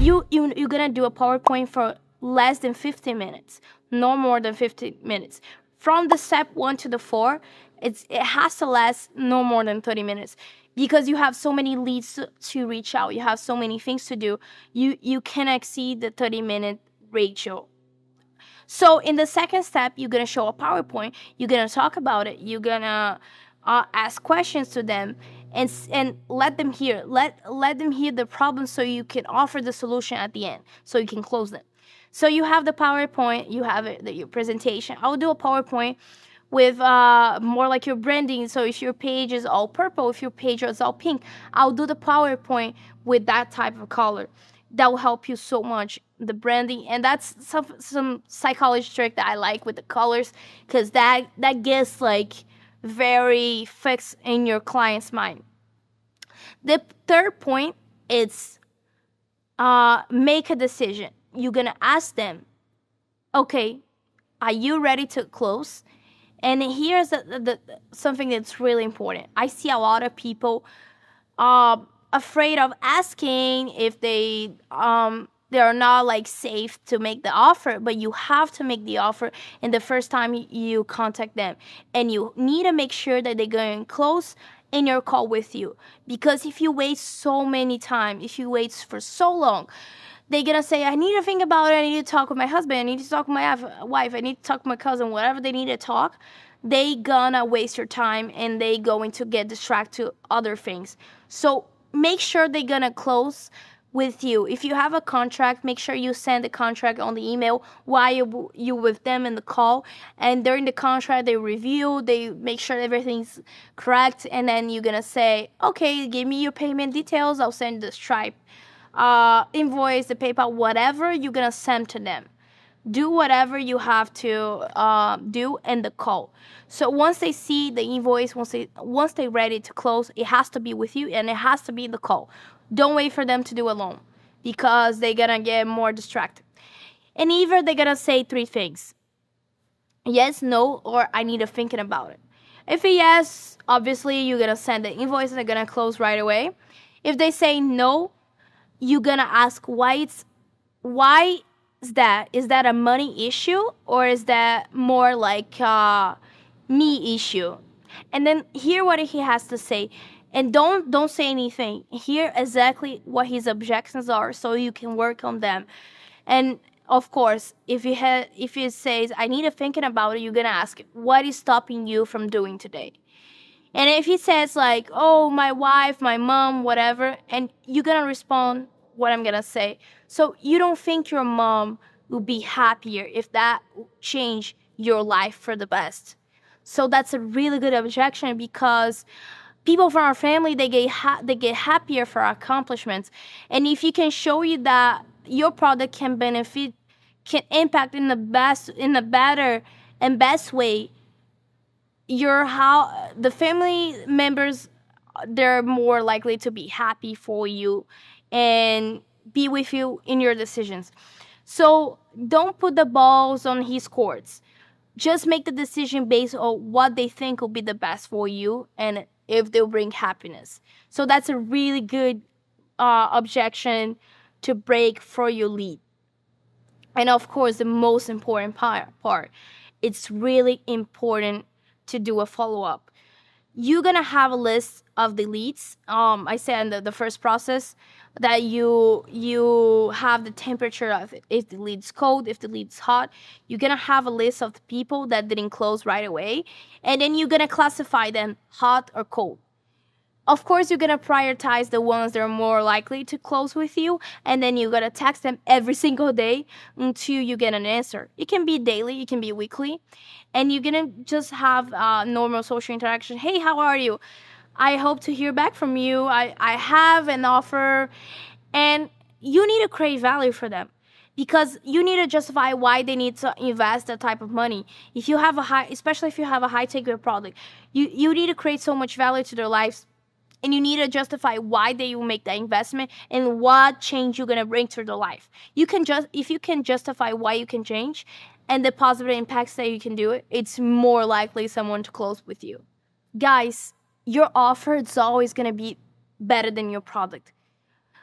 you're gonna do a PowerPoint for less than 15 minutes, no more than 15 minutes. From the step 1 to the 4, it has to last no more than 30 minutes, because you have so many leads to reach out. You have so many things to do. You can exceed the 30-minute ratio. So in the second step, you're gonna show a PowerPoint. You're gonna talk about it. You're gonna ask questions to them, and let them hear. Let them hear the problem, so you can offer the solution at the end, so you can close them. So you have the PowerPoint. You have your presentation. I'll do a PowerPoint with more like your branding. So if your page is all purple, if your page is all pink, I'll do the PowerPoint with that type of color. That will help you so much, the branding. And that's some psychology trick that I like with the colors, because that gets like very fixed in your client's mind. The third point is make a decision. You're gonna ask them, okay, are you ready to close? And here's something that's really important. I see a lot of people afraid of asking if they are not like safe to make the offer, but you have to make the offer in the first time you contact them, and you need to make sure that they're going to close in your call with you. Because if you wait so many times, if you wait for so long, they're gonna say, I need to think about it, I need to talk with my husband, I need to talk with my wife, I need to talk with my cousin, whatever they need to talk. They gonna waste your time, and they going to get distracted to other things. So make sure they're gonna close with you. If you have a contract, make sure you send the contract on the email while you with them in the call. And during the contract, they review, they make sure everything's correct, and then you're gonna say, okay, give me your payment details, I'll send the Stripe invoice, the PayPal, whatever you're gonna send to them. Do whatever you have to do in the call. So once they see the invoice, once they're ready to close, it has to be with you, and it has to be in the call. Don't wait for them to do alone, because they're gonna get more distracted. And either they're gonna say 3 things: yes, no, or I need to thinking about it. If a yes, obviously you're gonna send the invoice and they're gonna close right away. If they say no, you're gonna ask why is that? Is that a money issue, or is that more like a me issue? And then hear what he has to say, and don't say anything. Hear exactly what his objections are, so you can work on them. And of course, if he says I need to thinking about it, you're gonna ask, what is stopping you from doing today? And if he says like, oh, my wife, my mom, whatever, and you're gonna respond what I'm gonna say. So you don't think your mom will be happier if that changed your life for the best. So that's a really good objection, because people from our family, they get happier for our accomplishments. And if you can show you that your product can impact in the better and best way, the family members, they're more likely to be happy for you and be with you in your decisions. So don't put the balls on his courts. Just make the decision based on what they think will be the best for you, and if they'll bring happiness. So that's a really good objection to break for your lead. And of course, the most important part, it's really important to do a follow-up. You're gonna have a list of the leads. I said in the first process that you have the temperature of it. If the lead's cold, if the lead's hot, you're gonna have a list of the people that didn't close right away, and then you're gonna classify them hot or cold. Of course, you're gonna prioritize the ones that are more likely to close with you, and then you're gonna text them every single day until you get an answer. It can be daily, it can be weekly, and you're gonna just have normal social interaction. Hey, how are you? I hope to hear back from you. I have an offer, and you need to create value for them, because you need to justify why they need to invest that type of money. If you have especially if you have a high ticket product, you need to create so much value to their lives. And you need to justify why they will make that investment and what change you're gonna bring to their life. If you can justify why you can change and the positive impacts that you can do it, it's more likely someone to close with you. Guys, your offer is always gonna be better than your product.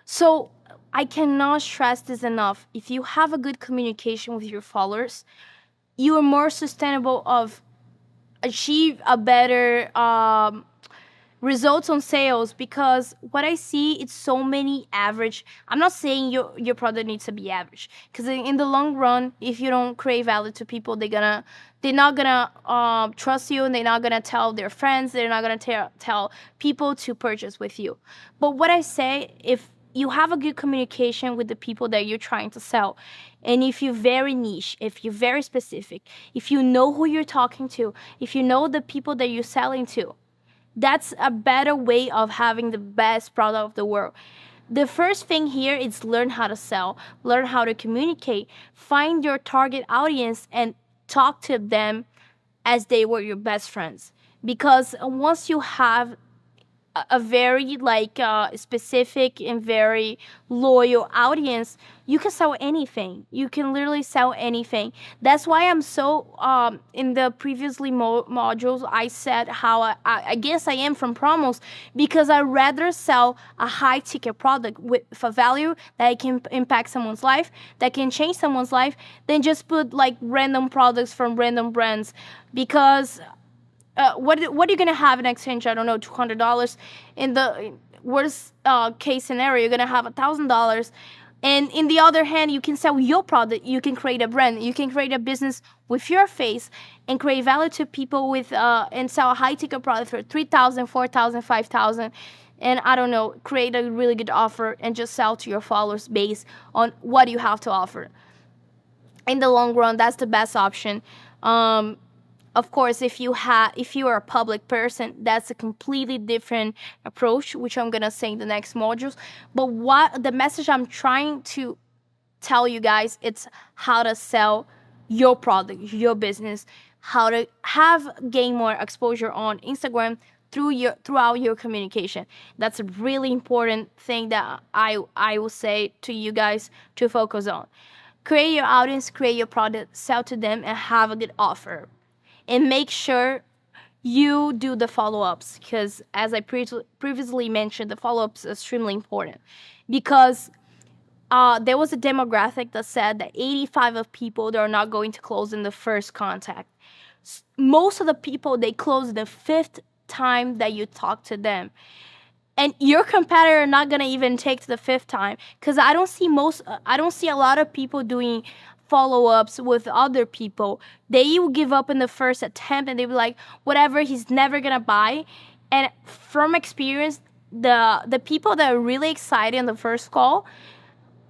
So I cannot stress this enough. If you have a good communication with your followers, you are more sustainable of achieve a better results on sales, because what I see, it's so many average. I'm not saying your product needs to be average, because in the long run, if you don't create value to people, they're not gonna trust you, and they're not gonna tell their friends, they're not gonna tell people to purchase with you. But what I say, if you have a good communication with the people that you're trying to sell, and if you're very niche, if you're very specific, if you know who you're talking to, if you know the people that you're selling to, that's a better way of having the best product of the world. The first thing here is learn how to sell, learn how to communicate, find your target audience and talk to them as they were your best friends. Because once you have a very specific and very loyal audience, you can sell anything. You can literally sell anything. That's why I'm so in the previously modules I said how I guess I am from promos, because I rather sell a high ticket product with for value that can impact someone's life, that can change someone's life, than just put like random products from random brands. Because what are you gonna have in exchange? I don't know, $200. In the worst case scenario, you're gonna have $1,000. And in the other hand, you can sell your product. You can create a brand. You can create a business with your face and create value to people with and sell a high ticket product for 3,000, 4,000, 5,000, and I don't know, create a really good offer and just sell to your followers based on what you have to offer. In the long run, that's the best option. Of course, if you are a public person, that's a completely different approach, which I'm gonna say in the next modules. But what the message I'm trying to tell you guys, it's how to sell your product, your business, how to gain more exposure on Instagram throughout your communication. That's a really important thing that I will say to you guys to focus on. Create your audience, create your product, sell to them, and have a good offer. And make sure you do the follow-ups, because as I previously mentioned, the follow-ups are extremely important. Because there was a demographic that said that 85 of people, they are not going to close in the first contact. Most of the people, they close the fifth time that you talk to them. And your competitor not gonna even take to the fifth time, because I don't see a lot of people doing follow-ups with other people. They will give up in the first attempt, and they be like, whatever, he's never gonna buy. And from experience, the people that are really excited in the first call,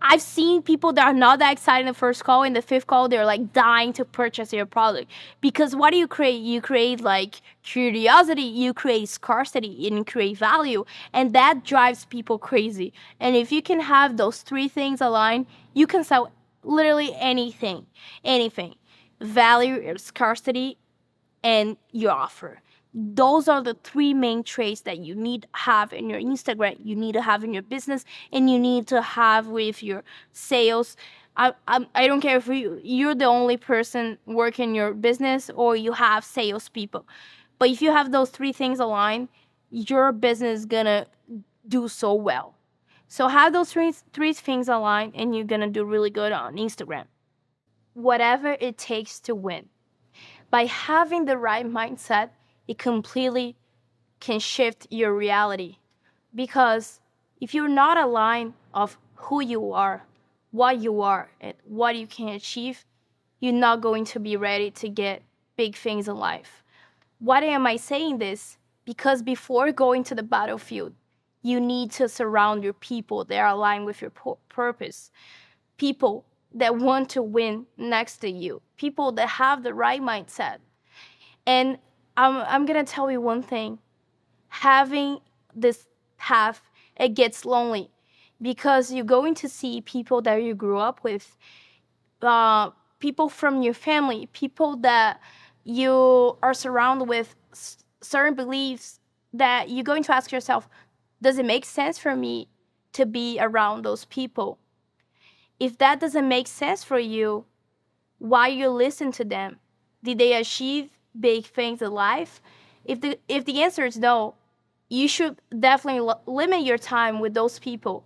I've seen people that are not that excited in the first call. In the fifth call, they're like dying to purchase your product. Because what do you create? You create like curiosity, you create scarcity, and you create value. And that drives people crazy. And if you can have those three things aligned, you can sell literally anything. Anything. Value, scarcity, and your offer. Those are the three main traits that you need to have in your Instagram, you need to have in your business, and you need to have with your sales. I don't care if you're the only person working your business or you have salespeople. But if you have those three things aligned, your business is gonna do so well. So have those three things aligned, and you're gonna do really good on Instagram. Whatever it takes to win. By having the right mindset, it completely can shift your reality. Because if you're not aligned of who you are, and what you can achieve, you're not going to be ready to get big things in life. Why am I saying this? Because before going to the battlefield, you need to surround your people that are aligned with your purpose. People that want to win next to you. People that have the right mindset. And I'm gonna tell you one thing. Having this path, it gets lonely, because you're going to see people that you grew up with, people from your family, people that you are surrounded with certain beliefs that you're going to ask yourself, does it make sense for me to be around those people? If that doesn't make sense for you, why you listen to them? Did they achieve big things in life? If the answer is no, you should definitely limit your time with those people.